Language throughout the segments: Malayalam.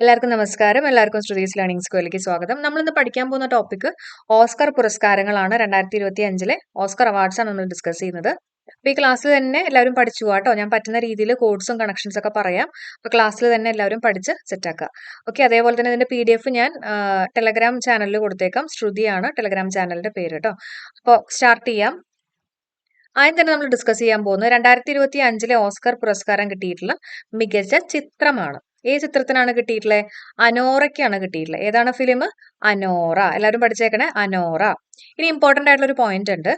എല്ലാവർക്കും നമസ്കാരം. എല്ലാവർക്കും ശ്രുതീസ് ലേണിംഗ് സ്കൂളിലേക്ക് സ്വാഗതം. നമ്മളിന്ന് പഠിക്കാൻ പോകുന്ന ടോപ്പിക് ഓസ്കർ പുരസ്കാരങ്ങളാണ്. 2025 ഓസ്കർ അവാർഡ്സ് ആണ് നമ്മൾ ഡിസ്കസ് ചെയ്യുന്നത്. അപ്പൊ ഈ ക്ലാസ്സിൽ തന്നെ എല്ലാവരും പഠിച്ചു കേട്ടോ. ഞാൻ പറ്റുന്ന രീതിയിൽ കോഡ്സും കണക്ഷൻസ് ഒക്കെ പറയാം. അപ്പൊ ക്ലാസ്സിൽ തന്നെ എല്ലാവരും പഠിച്ച് സെറ്റാക്കുക. ഓക്കെ, അതേപോലെ തന്നെ ഇതിന്റെ PDF ഞാൻ ടെലഗ്രാം ചാനലിൽ കൊടുത്തേക്കാം. ശ്രുതിയാണ് ടെലഗ്രാം ചാനലിന്റെ പേര് കേട്ടോ. അപ്പോൾ സ്റ്റാർട്ട് ചെയ്യാം. ആദ്യം തന്നെ നമ്മൾ ഡിസ്കസ് ചെയ്യാൻ പോകുന്നത് 2025 ഓസ്കർ പുരസ്കാരം കിട്ടിയിട്ടുള്ള മികച്ച ചിത്രമാണ്. ഏത് ചിത്രത്തിനാണ് കിട്ടിയിട്ടുള്ളത്? അനോറയ്ക്കാണ് കിട്ടിയിട്ടുള്ളത്. ഏതാണ് ഫിലിം? അനോറ. എല്ലാവരും പഠിച്ചേക്കണേ, അനോറ. ഇനി ഇമ്പോർട്ടന്റ് ആയിട്ടുള്ള ഒരു പോയിന്റ് ഉണ്ട്.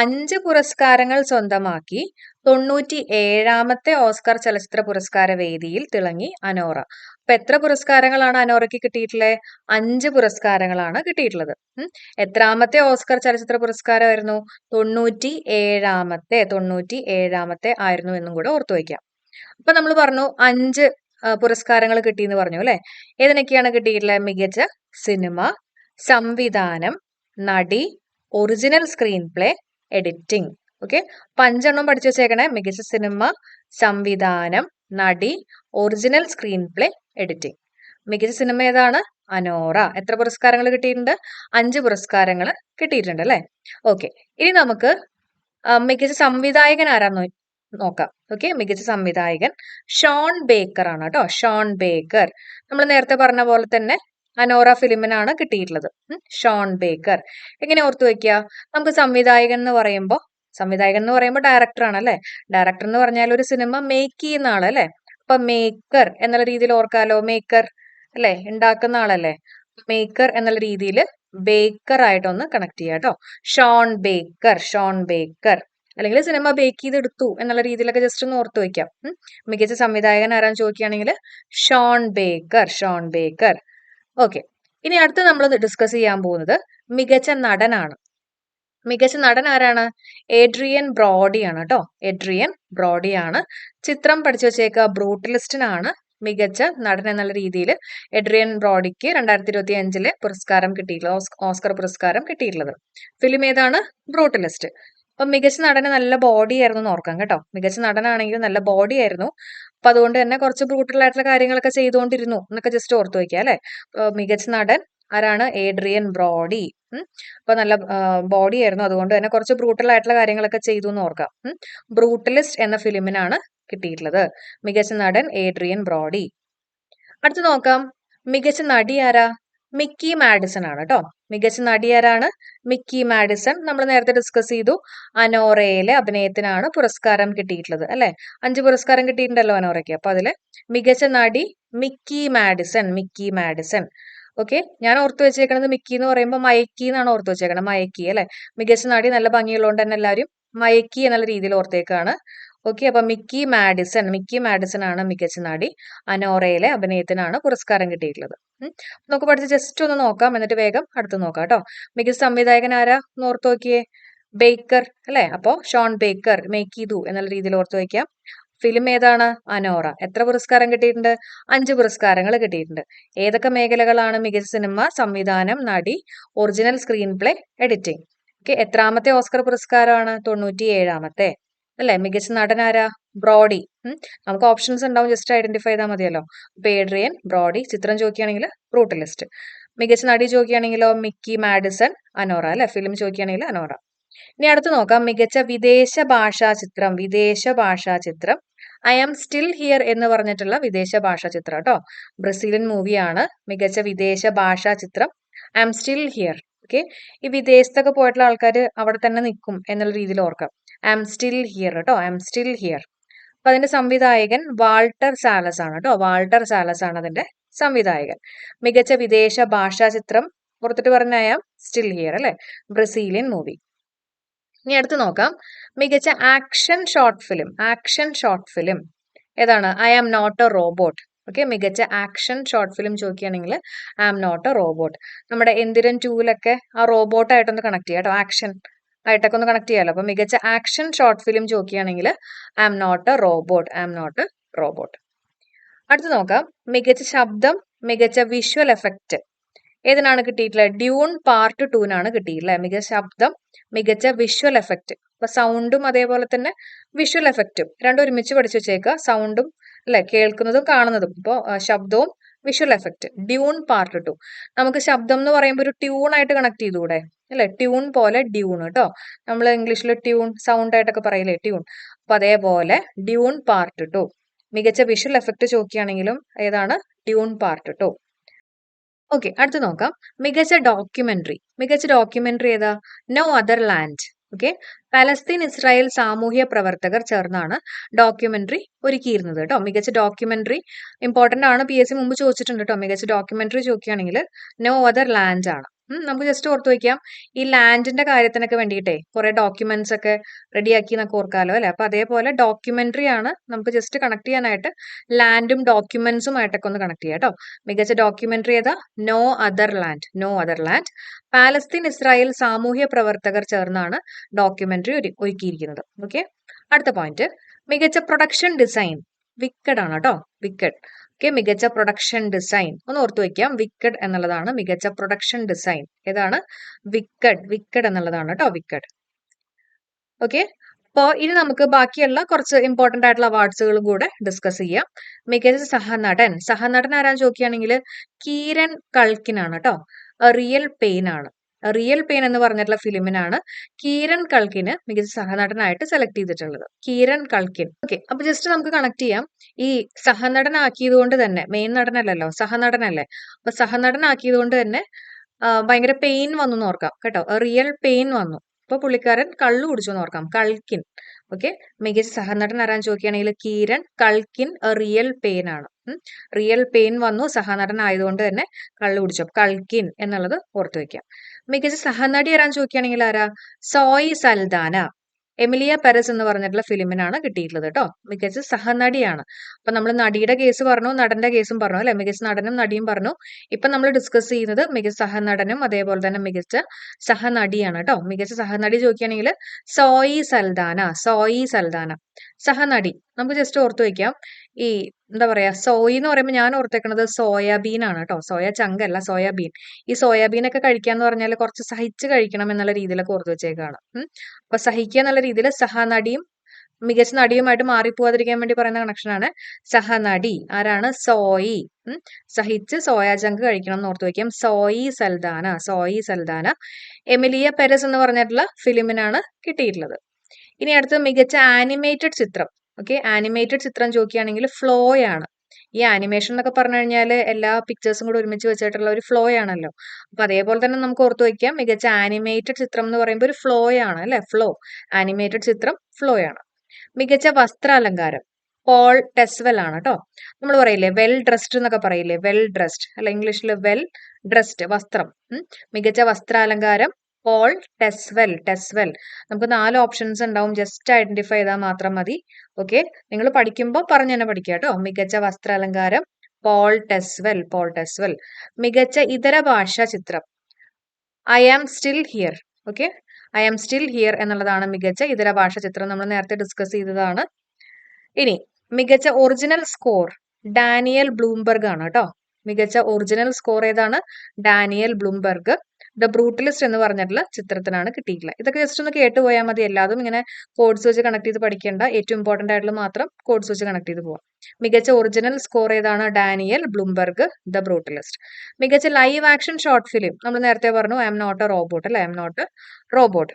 5 പുരസ്കാരങ്ങൾ സ്വന്തമാക്കി 97ാമത്തെ ഓസ്കർ ചലച്ചിത്ര പുരസ്കാര വേദിയിൽ തിളങ്ങി അനോറ. അപ്പൊ എത്ര പുരസ്കാരങ്ങളാണ് അനോറയ്ക്ക് കിട്ടിയിട്ടുള്ളത്? 5 പുരസ്കാരങ്ങളാണ് കിട്ടിയിട്ടുള്ളത്. എത്രാമത്തെ ഓസ്കർ ചലച്ചിത്ര പുരസ്കാരമായിരുന്നു? 97ാമത്തെ ആയിരുന്നു എന്നും കൂടെ ഓർത്തു വയ്ക്കാം. അപ്പൊ നമ്മൾ പറഞ്ഞു 5 പുരസ്കാരങ്ങൾ കിട്ടിയെന്ന് പറഞ്ഞു അല്ലെ. ഏതിനൊക്കെയാണ് കിട്ടിയിട്ടുള്ളത്? മികച്ച സിനിമ, സംവിധാനം, നടി, original screen play, editing. Okay, അപ്പൊ 5 പഠിച്ചു വെച്ചേക്കണേ. മികച്ച സിനിമ, സംവിധാനം, നടി, ഒറിജിനൽ സ്ക്രീൻ പ്ലേ, എഡിറ്റിംഗ്. മികച്ച സിനിമ ഏതാണ്? അനോറ. എത്ര പുരസ്കാരങ്ങൾ കിട്ടിയിട്ടുണ്ട്? 5 പുരസ്കാരങ്ങൾ കിട്ടിയിട്ടുണ്ട് അല്ലെ. ഓക്കെ, ഇനി നമുക്ക് മികച്ച സംവിധായകൻ ആരാന്ന് നോക്കാം. ഓക്കെ, മികച്ച സംവിധായകൻ ഷോൺ ബേക്കർ ആണ് കേട്ടോ. Sean Baker. നമ്മൾ നേരത്തെ പറഞ്ഞ പോലെ തന്നെ അനോറ ഫിലിമിനാണ് കിട്ടിയിട്ടുള്ളത്. Sean Baker. എങ്ങനെ ഓർത്തു വെക്കുക? നമുക്ക് സംവിധായകൻ എന്ന് പറയുമ്പോൾ ഡയറക്ടർ ആണ് അല്ലെ. ഡയറക്ടർ എന്ന് പറഞ്ഞാൽ ഒരു സിനിമ മേക്ക് ചെയ്യുന്ന ആളല്ലേ. അപ്പൊ മേക്കർ എന്നുള്ള രീതിയിൽ ഓർക്കാലോ. മേക്കർ അല്ലെ, ഉണ്ടാക്കുന്ന ആളല്ലേ. മേക്കർ എന്നുള്ള രീതിയിൽ ബേക്കർ ആയിട്ടൊന്ന് കണക്ട് ചെയ്യാം കേട്ടോ. Sean Baker, Sean Baker. അല്ലെങ്കിൽ സിനിമ ബേക്ക് ചെയ്തെടുത്തു എന്നുള്ള രീതിയിലൊക്കെ ജസ്റ്റ് ഒന്ന് ഓർത്തു വയ്ക്കാം. മികച്ച സംവിധായകൻ ആരാന്ന് ചോദിക്കുകയാണെങ്കിൽ Sean Baker, Sean Baker. Okay, ഇനി അടുത്ത് നമ്മൾ ഡിസ്കസ് ചെയ്യാൻ പോകുന്നത് മികച്ച നടനാണ്. മികച്ച നടൻ ആരാണ്? ഏഡ്രിയൻ ബ്രോഡി ആണ് കേട്ടോ. ഏഡ്രിയൻ ബ്രോഡി ആണ്. ചിത്രം പഠിച്ചു വെച്ചേക്കുക. ബ്രൂട്ടലിസ്റ്റിനാണ് മികച്ച നടൻ എന്നുള്ള രീതിയിൽ എഡ്രിയൻ ബ്രോഡിക്ക് 2025 പുരസ്കാരം കിട്ടിയിട്ടുള്ളത്, ഓസ്കർ പുരസ്കാരം കിട്ടിയിട്ടുള്ളത്. ഫിലിം ഏതാണ്? ബ്രൂട്ടലിസ്റ്റ്. അപ്പൊ മികച്ച നടന് നല്ല ബോഡി ആയിരുന്നു എന്ന് ഓർക്കാം കേട്ടോ. മികച്ച നടനാണെങ്കിൽ നല്ല ബോഡി ആയിരുന്നു. അപ്പൊ അതുകൊണ്ട് തന്നെ കുറച്ച് ബ്രൂട്ടൽ ആയിട്ടുള്ള കാര്യങ്ങളൊക്കെ ചെയ്തുകൊണ്ടിരുന്നു എന്നൊക്കെ ജസ്റ്റ് ഓർത്തു വയ്ക്കുക അല്ലെ. മികച്ച നടൻ ആരാണ്? Adrian Brody. അപ്പൊ നല്ല ബോഡി ആയിരുന്നു, അതുകൊണ്ട് തന്നെ കുറച്ച് ബ്രൂട്ടൽ ആയിട്ടുള്ള കാര്യങ്ങളൊക്കെ ചെയ്തു എന്ന് ഓർക്കാം. ബ്രൂട്ടലിസ്റ്റ് എന്ന ഫിലിമിനാണ് കിട്ടിയിട്ടുള്ളത്. മികച്ച നടൻ ഏഡ്രിയൻ ബ്രോഡി. അടുത്ത് നോക്കാം, മികച്ച നടി ആരാ? മിക്കി മാഡിസൺ ആണ് കേട്ടോ. മികച്ച നടി ആരാണ്? Mickey Madison. നമ്മൾ നേരത്തെ ഡിസ്കസ് ചെയ്തു. അനോറയിലെ അഭിനയത്തിനാണ് പുരസ്കാരം കിട്ടിയിട്ടുള്ളത് അല്ലെ. 5 പുരസ്കാരം കിട്ടിയിട്ടുണ്ടല്ലോ അനോറയ്ക്ക്. അപ്പൊ അതില് മികച്ച നടി Mickey Madison, Mickey Madison. Okay, ഞാൻ ഓർത്തു വെച്ചേക്കണത് മിക്കി എന്ന് പറയുമ്പോൾ മയക്കി എന്നാണ് ഓർത്തു വെച്ചേക്കണത്. മയക്കി അല്ലെ. മികച്ച നടി നല്ല ഭംഗിയുള്ളതുകൊണ്ട് തന്നെ എല്ലാവരും മയക്കി എന്നുള്ള രീതിയിൽ ഓർത്തേക്കാണ്. ഓക്കെ, അപ്പൊ മിക്കി മാഡിസൺ ആണ് മികച്ച നടി. അനോറയിലെ അഭിനയത്തിനാണ് പുരസ്കാരം കിട്ടിയിട്ടുള്ളത്. നമുക്ക് പഠിച്ച് ജസ്റ്റ് ഒന്ന് നോക്കാം, എന്നിട്ട് വേഗം അടുത്ത് നോക്കാം കേട്ടോ. മികച്ച സംവിധായകൻ ആരാ എന്ന് ഓർത്തു നോക്കിയേ? ബേക്കർ അല്ലെ. അപ്പോ ഷോൺ ബേക്കർ, മേക്ക് ചെയ്തു എന്നുള്ള രീതിയിൽ ഓർത്തു വയ്ക്കാം. ഫിലിം ഏതാണ്? അനോറ. എത്ര പുരസ്കാരം കിട്ടിയിട്ടുണ്ട്? 5 പുരസ്കാരങ്ങൾ കിട്ടിയിട്ടുണ്ട്. ഏതൊക്കെ മേഖലകളാണ്? മികച്ച സിനിമ, സംവിധാനം, നടി, original screen play, editing. Okay, എത്രാമത്തെ ഓസ്കർ പുരസ്കാരമാണ്? 97ാമത്തെ അല്ലെ. മികച്ച നടനാരാ? ബ്രോഡി. നമുക്ക് ഓപ്ഷൻസ് ഉണ്ടാവും, ജസ്റ്റ് ഐഡന്റിഫൈ ചെയ്താൽ മതിയല്ലോ. അപ്പൊ ഏഡ്രിയൻ ബ്രോഡി. ചിത്രം ചോദിക്കുകയാണെങ്കിൽ ബ്രൂട്ടലിസ്റ്റ്. മികച്ച നടി ചോദിക്കുകയാണെങ്കിലോ മിക്കി മാഡിസൺ, അനോറ അല്ലെ. ഫിലിം ചോദിക്കുകയാണെങ്കിൽ അനോറ. ഇനി അടുത്ത് നോക്കാം, മികച്ച വിദേശ ഭാഷാ ചിത്രം. വിദേശ ഭാഷാ ചിത്രം ഐ ആം സ്റ്റിൽ ഹിയർ എന്ന് പറഞ്ഞിട്ടുള്ള വിദേശ ഭാഷാ ചിത്രം കേട്ടോ. ബ്രസീലിയൻ മൂവിയാണ്. മികച്ച വിദേശ ഭാഷാ ചിത്രം I am still here. Okay, ഈ വിദേശത്തൊക്കെ പോയിട്ടുള്ള ആൾക്കാർ അവിടെ തന്നെ നിൽക്കും എന്നുള്ള രീതിയിൽ ഓർക്കാം. ഐ ആം സ്റ്റിൽ ഹിയർ കേട്ടോ. I am still here. അപ്പൊ അതിന്റെ സംവിധായകൻ വാൾട്ടർ സാലസ് ആണ് കേട്ടോ. വാൾട്ടർ സാലസ് ആണ് അതിന്റെ സംവിധായകൻ. മികച്ച വിദേശ ഭാഷാ ചിത്രം പുറത്തിട്ട് പറഞ്ഞ ഐ ആം സ്റ്റിൽ ഹിയർ അല്ലെ. Brazilian movie. ഇനി അടുത്ത് നോക്കാം, മികച്ച action short film. Action short film ഏതാണ്? I am not a robot. Okay, മികച്ച ആക്ഷൻ ഷോർട്ട് ഫിലിം ചോദിക്കുകയാണെങ്കിൽ I am not a robot. നമ്മുടെ എന്തിരൻ 2-ലൊക്കെ ആ റോബോട്ട് ആയിട്ടൊന്ന് കണക്ട് ചെയ്യാം കേട്ടോ. ആക്ഷൻ ആയിട്ടൊക്കെ ഒന്ന് കണക്ട് ചെയ്യാലോ. അപ്പൊ മികച്ച ആക്ഷൻ ഷോർട്ട് ഫിലിം ചോദിക്കുകയാണെങ്കിൽ I am not a robot, I am not a robot. അടുത്ത് നോക്കാം, മികച്ച ശബ്ദം, മികച്ച വിഷ്വൽ എഫക്റ്റ് ഏതിനാണ് കിട്ടിയിട്ടുള്ളത്? ഡ്യൂൺ പാർട്ട് 2-നാണ് കിട്ടിയിട്ടുള്ളത്. മികച്ച ശബ്ദം, മികച്ച വിഷ്വൽ എഫക്റ്റ്. അപ്പൊ സൗണ്ടും അതേപോലെ തന്നെ വിഷ്വൽ എഫക്റ്റും രണ്ടും ഒരുമിച്ച് പഠിച്ചു വെച്ചേക്കുക. സൗണ്ടും അല്ലെ, കേൾക്കുന്നതും കാണുന്നതും. ഇപ്പോ ശബ്ദവും വിഷ്വൽ എഫക്റ്റ് ഡ്യൂൺ പാർട്ട് 2. നമുക്ക് ശബ്ദം എന്ന് പറയുമ്പോൾ ഒരു ട്യൂൺ ആയിട്ട് കണക്ട് ചെയ്തുകൂടെ അല്ലെ? ട്യൂൺ പോലെ ഡ്യൂൺ കേട്ടോ. നമ്മൾ ഇംഗ്ലീഷിൽ ട്യൂൺ സൗണ്ട് ആയിട്ടൊക്കെ പറയില്ലേ ട്യൂൺ. അപ്പൊ അതേപോലെ ഡ്യൂൺ പാർട്ട് 2. മികച്ച വിഷ്വൽ എഫക്റ്റ് ചോദിക്കുകയാണെങ്കിലും ഏതാണ്? Dune part 2. ഓക്കെ, അടുത്ത് നോക്കാം. മികച്ച ഡോക്യുമെന്ററി ഏതാ? No other land. Okay, Palestine Israel സാമൂഹ്യ പ്രവർത്തകർ ചേർന്നാണ് ഡോക്യുമെന്ററി ഒരുക്കിയിരുന്നത് കേട്ടോ. മികച്ച ഡോക്യുമെന്ററി ഇമ്പോർട്ടന്റ് ആണ്, PSC മുമ്പ് ചോദിച്ചിട്ടുണ്ട് കേട്ടോ. മികച്ച ഡോക്യുമെന്ററി ചോദിക്കുകയാണെങ്കിൽ നോ അതർ ലാൻഡ് ആണ്. നമുക്ക് ജസ്റ്റ് ഓർത്ത് വയ്ക്കാം, ഈ ലാൻഡിന്റെ കാര്യത്തിനൊക്കെ വേണ്ടിയിട്ടേ കുറെ ഡോക്യുമെന്റ്സ് ഒക്കെ റെഡിയാക്കി എന്നൊക്കെ ഓർക്കാലോ അല്ലെ? അപ്പൊ അതേപോലെ ഡോക്യുമെന്ററി ആണ് നമുക്ക് ജസ്റ്റ് കണക്ട് ചെയ്യാനായിട്ട് ലാൻഡും ഡോക്യുമെന്റ്സും ആയിട്ടൊക്കെ ഒന്ന് കണക്ട് ചെയ്യാം കേട്ടോ. മികച്ച ഡോക്യുമെന്ററി ഏതാ? No other land. Palestine Israel സാമൂഹ്യ പ്രവർത്തകർ ചേർന്നാണ് ഡോക്യുമെന്ററി ഒരുക്കിയിരിക്കുന്നത്. ഓക്കെ, അടുത്ത പോയിന്റ്, മികച്ച പ്രൊഡക്ഷൻ ഡിസൈൻ. വിക്കഡ് ആണ് കേട്ടോ, വിക്കഡ്. ഓക്കെ, മികച്ച പ്രൊഡക്ഷൻ ഡിസൈൻ ഒന്ന് ഓർത്തു വയ്ക്കാം. വിക്കഡ് എന്നുള്ളതാണ് മികച്ച പ്രൊഡക്ഷൻ ഡിസൈൻ. ഏതാണ്? വിക്കഡ് എന്നുള്ളതാണ് കേട്ടോ, വിക്കഡ്. ഓക്കെ, അപ്പോൾ ഇനി നമുക്ക് ബാക്കിയുള്ള കുറച്ച് ഇമ്പോർട്ടന്റ് ആയിട്ടുള്ള അവാർഡ്സുകളും കൂടെ ഡിസ്കസ് ചെയ്യാം. മികച്ച സഹനടൻ ആരാന്ന് ചോദിക്കുകയാണെങ്കിൽ കീരൻ കൾക്കിനാണ് കേട്ടോ. റിയൽ പെയിൻ ആണ്. റിയൽ പെയിൻ എന്ന് പറഞ്ഞിട്ടുള്ള ഫിലിമിനാണ് കീരൻ കൾക്കിന് മികച്ച സഹനടനായിട്ട് സെലക്ട് ചെയ്തിട്ടുള്ളത്. കീരൻ കൾക്കിൻ. ഓക്കെ, അപ്പൊ ജസ്റ്റ് നമുക്ക് കണക്ട് ചെയ്യാം. ഈ സഹനടനാക്കിയത് കൊണ്ട് തന്നെ, മെയിൻ നടനല്ലല്ലോ, സഹനടനല്ലേ. അപ്പൊ സഹനടനാക്കിയത് കൊണ്ട് തന്നെ ഭയങ്കര പെയിൻ വന്നു എന്ന് ഓർക്കാം കേട്ടോ. റിയൽ പെയിൻ വന്നു. അപ്പൊ പുള്ളിക്കാരൻ കള്ളു കുടിച്ചു എന്ന് ഓർക്കാം. കൾക്കിൻ. ഓക്കെ, മികച്ച സഹനടൻ ആരാന്ന് ചോദിക്കുകയാണെങ്കിൽ കീരൻ കൾക്കിൻ. റിയൽ പെയിൻ ആണ്. റിയൽ പെയിൻ വന്നു, സഹനടൻ ആയതുകൊണ്ട് തന്നെ കള്ളു കുടിച്ചു. കൾക്കിൻ എന്നുള്ളത് ഓർത്തു വെക്കാം. മികച്ച സഹനടി ആരാന്ന് ചോദിക്കുകയാണെങ്കിൽ ആരാ? സോയി സൽദാന. എമിലിയ പെരസ് എന്ന് പറഞ്ഞിട്ടുള്ള ഫിലിമിനാണ് കിട്ടിയിട്ടുള്ളത് കേട്ടോ. മികച്ച സഹനടിയാണ്. അപ്പൊ നമ്മൾ നടിയുടെ കേസ് പറഞ്ഞു, നടന്റെ കേസും പറഞ്ഞു അല്ലെ? മികച്ച നടനും നടിയും പറഞ്ഞു. ഇപ്പൊ നമ്മൾ ഡിസ്കസ് ചെയ്യുന്നത് മികച്ച സഹനടനും അതേപോലെ തന്നെ മികച്ച സഹനടിയാണ് കേട്ടോ. മികച്ച സഹനടി ചോദിക്കുകയാണെങ്കിൽ സോയി സൽദാന. സഹനടി നമുക്ക് ജസ്റ്റ് ഓർത്തു വെക്കാം. ഈ എന്താ പറയാ, സോയി എന്ന് പറയുമ്പോൾ ഞാൻ ഓർത്തേക്കുന്നത് സോയാബീൻ ആണ് കേട്ടോ. സോയ ചങ്കല്ല, സോയാബീൻ. ഈ സോയാബീൻ ഒക്കെ കഴിക്കാന്ന് പറഞ്ഞാൽ കുറച്ച് സഹിച്ച് കഴിക്കണം എന്നുള്ള രീതിയിലൊക്കെ ഓർത്തു വെച്ചേക്കാണ്. അപ്പൊ സഹിക്കുക എന്നുള്ള രീതിയിൽ സഹനടിയും മികച്ച നടിയുമായിട്ട് മാറിപ്പോവാതിരിക്കാൻ വേണ്ടി പറയുന്ന കണക്ഷനാണ് സഹനടി. ആരാണ്? സോയി. സഹിച്ച് സോയാ ചങ്ക് കഴിക്കണം എന്ന് ഓർത്തു വെക്കാം. സോയി സൽദാന. എമിലിയ പെരസ് എന്ന് പറഞ്ഞിട്ടുള്ള ഫിലിമിനാണ് കിട്ടിയിട്ടുള്ളത്. ഇനി അടുത്ത മികച്ച ആനിമേറ്റഡ് ചിത്രം. ഓക്കെ, ആനിമേറ്റഡ് ചിത്രം ചോദിക്കുകയാണെങ്കിൽ ഫ്ലോ ആണ്. ഈ ആനിമേഷൻ എന്നൊക്കെ പറഞ്ഞു കഴിഞ്ഞാൽ എല്ലാ പിക്ചേഴ്സും കൂടെ ഒരുമിച്ച് വെച്ചിട്ടുള്ള ഒരു ഫ്ലോ ആണല്ലോ. അപ്പൊ അതേപോലെ തന്നെ നമുക്ക് ഓർത്തു വയ്ക്കാം, മികച്ച ആനിമേറ്റഡ് ചിത്രം എന്ന് പറയുമ്പോൾ ഒരു ഫ്ലോ ആണ് അല്ലെ? ഫ്ലോ. ആനിമേറ്റഡ് ചിത്രം ഫ്ലോ ആണ്. മികച്ച വസ്ത്രാലങ്കാരം പോൾ ടെസ്വെൽ ആണ് കേട്ടോ. നമ്മൾ പറയില്ലേ വെൽ ഡ്രസ്ഡ് എന്നൊക്കെ പറയില്ലേ? വെൽ ഡ്രസ്ഡ് അല്ല, ഇംഗ്ലീഷിൽ വെൽ ഡ്രസ്ഡ്, വസ്ത്രം. മികച്ച വസ്ത്രാലങ്കാരം പോൾ ടെസ്വെൽ. നമുക്ക് 4 ഓപ്ഷൻസ് ഉണ്ടാവും. ജസ്റ്റ് ഐഡന്റിഫൈ ചെയ്താൽ മാത്രം മതി. ഓക്കെ, നിങ്ങൾ പഠിക്കുമ്പോൾ പറഞ്ഞു തന്നെ പഠിക്കുക കേട്ടോ. മികച്ച വസ്ത്രാലങ്കാരം പോൾ ടെസ്വെൽ. മികച്ച ഇതര ഭാഷാ ചിത്രം I am still here. Okay, I am still here എന്നുള്ളതാണ് മികച്ച ഇതര ഭാഷ ചിത്രം. നമ്മൾ നേരത്തെ ഡിസ്കസ് ചെയ്തതാണ്. ഇനി മികച്ച ഒറിജിനൽ സ്കോർ ഡാനിയൽ ബ്ലൂംബർഗ് ആണ് കേട്ടോ. മികച്ച ഒറിജിനൽ സ്കോർ ഏതാണ്? Daniel Blumberg. ദ ബ്രൂട്ടലിസ്റ്റ് എന്ന് പറഞ്ഞിട്ടുള്ള ചിത്രത്തിനാണ് കിട്ടിയിട്ടുള്ളത്. ഇതൊക്കെ ജസ്റ്റ് ഒന്ന് കേട്ടുപോയാൽ മതി. എല്ലാതും ഇങ്ങനെ കോഡ്സ് വെച്ച് കണക്ട് ചെയ്ത് പഠിക്കേണ്ട. ഏറ്റവും ഇമ്പോർട്ടന്റ് ആയിട്ടുള്ള മാത്രം കോഡ്സ് വെച്ച് കണക്ട് ചെയ്ത് പോവാം. മികച്ച ഒറിജിനൽ സ്കോർ ഏതാണ്? Daniel Blumberg, the brutalist. മികച്ച ലൈവ് ആക്ഷൻ ഷോർട്ട് ഫിലിം നമ്മൾ നേരത്തെ പറഞ്ഞു I am not a robot അല്ലെ? I am not a robot.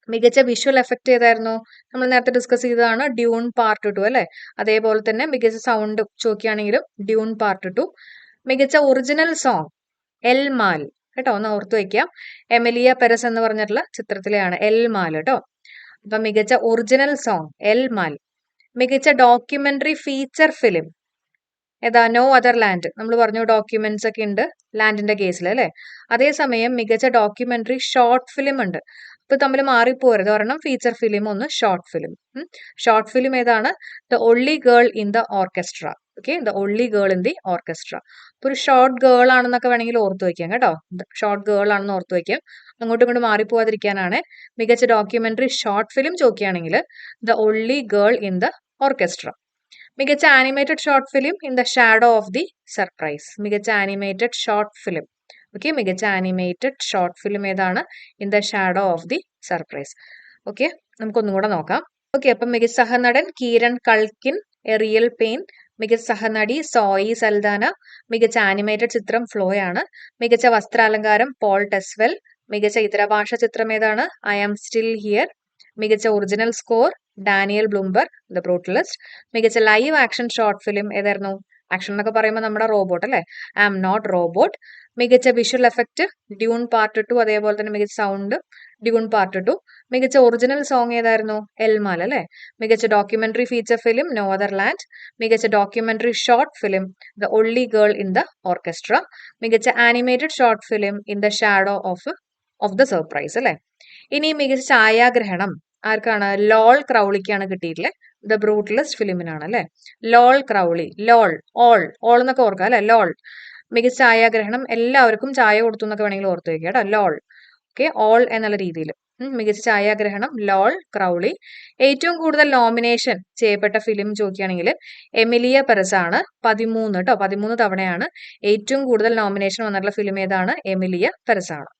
മികച്ച വിഷ്വൽ എഫക്റ്റ് ഏതായിരുന്നു? നമ്മൾ നേരത്തെ ഡിസ്കസ് ചെയ്തതാണ് ഡ്യൂൺ പാർട്ട് 2 അല്ലെ? അതേപോലെ തന്നെ മികച്ച സൗണ്ട് ചോദിക്കുകയാണെങ്കിലും ഡ്യൂൺ പാർട്ട് 2. മികച്ച ഒറിജിനൽ സോങ് എൽ മാൽ കേട്ടോ, ഒന്ന് ഓർത്തു വയ്ക്കാം. എമിലിയ പെരസ് എന്ന് പറഞ്ഞിട്ടുള്ള ചിത്രത്തിലെയാണ് എൽ മാൽ കേട്ടോ. അപ്പൊ മികച്ച ഒറിജിനൽ സോങ് എൽ മാൽ. മികച്ച ഡോക്യുമെന്ററി ഫീച്ചർ ഫിലിം ഏതാ? No other land. നമ്മൾ പറഞ്ഞു ഡോക്യുമെന്റ്സ് ഒക്കെ ഉണ്ട് ലാൻഡിന്റെ കേസിൽ അല്ലെ? അതേസമയം മികച്ച ഡോക്യുമെന്ററി ഷോർട്ട് ഫിലിം ഉണ്ട്. ഇപ്പൊ തമ്മിൽ മാറിപ്പോരുത്. ഒരെണ്ണം ഫീച്ചർ ഫിലിം, ഒന്ന് ഷോർട്ട് ഫിലിം. ഷോർട്ട് ഫിലിം ഏതാണ്? The only girl in the orchestra. Okay, the only girl in the orchestra. അപ്പൊ ഒരു ഷോർട്ട് ഗേൾ ആണെന്നൊക്കെ വേണമെങ്കിൽ ഓർത്തു വയ്ക്കാം കേട്ടോ. ഷോർട്ട് ഗേൾ ആണെന്ന് ഓർത്തു വയ്ക്കാം. അങ്ങോട്ടും ഇങ്ങോട്ടും മാറിപ്പോവാതിരിക്കാനാണ്. മികച്ച ഡോക്യുമെന്ററി ഷോർട്ട് ഫിലിം ചോദിക്കുകയാണെങ്കിൽ the only girl in the orchestra. മികച്ച animated short film in the shadow of the surprise. മികച്ച ആനിമേറ്റഡ് ഷോർട്ട് ഫിലിം. ഓക്കെ, മികച്ച ആനിമേറ്റഡ് ഷോർട്ട് ഫിലിം ഏതാണ്? In the shadow of the surprise. Okay, നമുക്കൊന്നും കൂടെ നോക്കാം. ഓക്കെ, അപ്പം മികച്ച സഹനടൻ Kieran Culkin, a real pain. മികച്ച സഹനടി സോയി സൽദാന. മികച്ച ആനിമേറ്റഡ് ചിത്രം ഫ്ലോ ആണ്. മികച്ച വസ്ത്രാലങ്കാരം പോൾ ടെസ്വെൽ. മികച്ച ഇതരഭാഷ ചിത്രം ഏതാണ്? I am still here. മികച്ച original score Daniel Blumberg, the brutalist. മികച്ച ലൈവ് ആക്ഷൻ ഷോർട്ട് ഫിലിം ഏതായിരുന്നു? ആക്ഷൻ എന്നൊക്കെ പറയുമ്പോൾ നമ്മുടെ റോബോട്ട് അല്ലേ, ഐ ആം നോട്ട് റോബോട്ട്. മികച്ച വിഷ്വൽ എഫക്റ്റ് ഡ്യൂൺ പാർട്ട് 2, അതേപോലെ തന്നെ മികച്ച സൗണ്ട് ഡ്യൂൺ പാർട്ട് 2. മികച്ച ഒറിജിനൽ സോങ് ഏതായിരുന്നു? എൽമാൽ അല്ലെ. മികച്ച documentary feature film no other land. മികച്ച documentary short film the only girl in the orchestra. മികച്ച animated short film in the shadow of the surprise അല്ലെ. ഇനി മികച്ച ഛായാഗ്രഹണം ആർക്കാണ്? ലോൾ ക്രൗളിക്കാണ് കിട്ടിയിട്ടുള്ളത്. ദ ബ്രൂട്ടലിസ്റ്റ് ഫിലിമിനാണ് അല്ലെ. ലോൾ ക്രൗളി, ലോൾ, ഓൾ എന്നൊക്കെ ഓർക്കാം അല്ലെ, ലോൾ. മികച്ച ഛായാഗ്രഹണം എല്ലാവർക്കും ചായ കൊടുത്തു എന്നൊക്കെ വേണമെങ്കിൽ ഓർത്ത് വെക്കുക കേട്ടോ, ലോൾ. ഓക്കെ, ഓൾ എന്നുള്ള രീതിയിൽ. മികച്ച ഛായാഗ്രഹണം ലോൾ ക്രൗളി. ഏറ്റവും കൂടുതൽ നോമിനേഷൻ ചെയ്യപ്പെട്ട ഫിലിം ചോദിക്കുകയാണെങ്കിൽ എമിലിയ പെറസ് ആണ്. 13 കേട്ടോ, 13 തവണയാണ് ഏറ്റവും കൂടുതൽ നോമിനേഷൻ വന്നിട്ടുള്ള ഫിലിം ഏതാണ്? എമിലിയ പെറസ് ആണ്.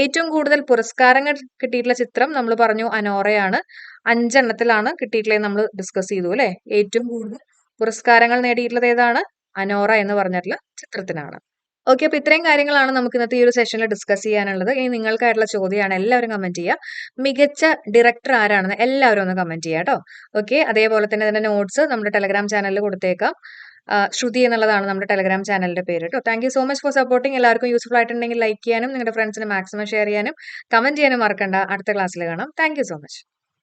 ഏറ്റവും കൂടുതൽ പുരസ്കാരങ്ങൾ കിട്ടിയിട്ടുള്ള ചിത്രം നമ്മൾ പറഞ്ഞു അനോറയാണ്. 5 എണ്ണത്തിലാണ് കിട്ടിയിട്ടുള്ളത് നമ്മൾ ഡിസ്കസ് ചെയ്തു അല്ലെ. ഏറ്റവും കൂടുതൽ പുരസ്കാരങ്ങൾ നേടിയിട്ടുള്ളത് ഏതാണ്? അനോറ എന്ന് പറഞ്ഞിട്ടുള്ള ചിത്രത്തിനാണ്. ഓക്കെ, അപ്പൊ ഇത്രയും കാര്യങ്ങളാണ് നമുക്ക് ഇന്നത്തെ ഈ ഒരു സെഷനിൽ ഡിസ്കസ് ചെയ്യാനുള്ളത്. ഇനി നിങ്ങൾക്കായിട്ടുള്ള ചോദ്യമാണ്, എല്ലാവരും കമന്റ് ചെയ്യുക. മികച്ച ഡയറക്ടർ ആരാണെന്ന് എല്ലാവരും ഒന്ന് കമന്റ് ചെയ്യുക കേട്ടോ. ഓക്കെ, അതേപോലെ തന്നെ അതിന്റെ നോട്ട്സ് നമ്മുടെ ടെലഗ്രാം ചാനലിൽ കൊടുത്തേക്കാം. ശ്രുതി എന്നുള്ളതാണ് നമ്മുടെ ടെലഗ്രാം ചാനലിന്റെ പേര് കേട്ടോ. Thank you so much for supporting. എല്ലാവർക്കും യൂസ്ഫുൾ ആയിട്ടുണ്ടെങ്കിൽ ലൈക്ക് ചെയ്യാനും നിങ്ങളുടെ ഫ്രണ്ട്സിന് മാക്സിമം ഷെയർ ചെയ്യാനും കമന്റ് ചെയ്യാനും മറക്കണ്ട. അടുത്ത ക്ലാസ്സിൽ കാണാം. Thank you so much.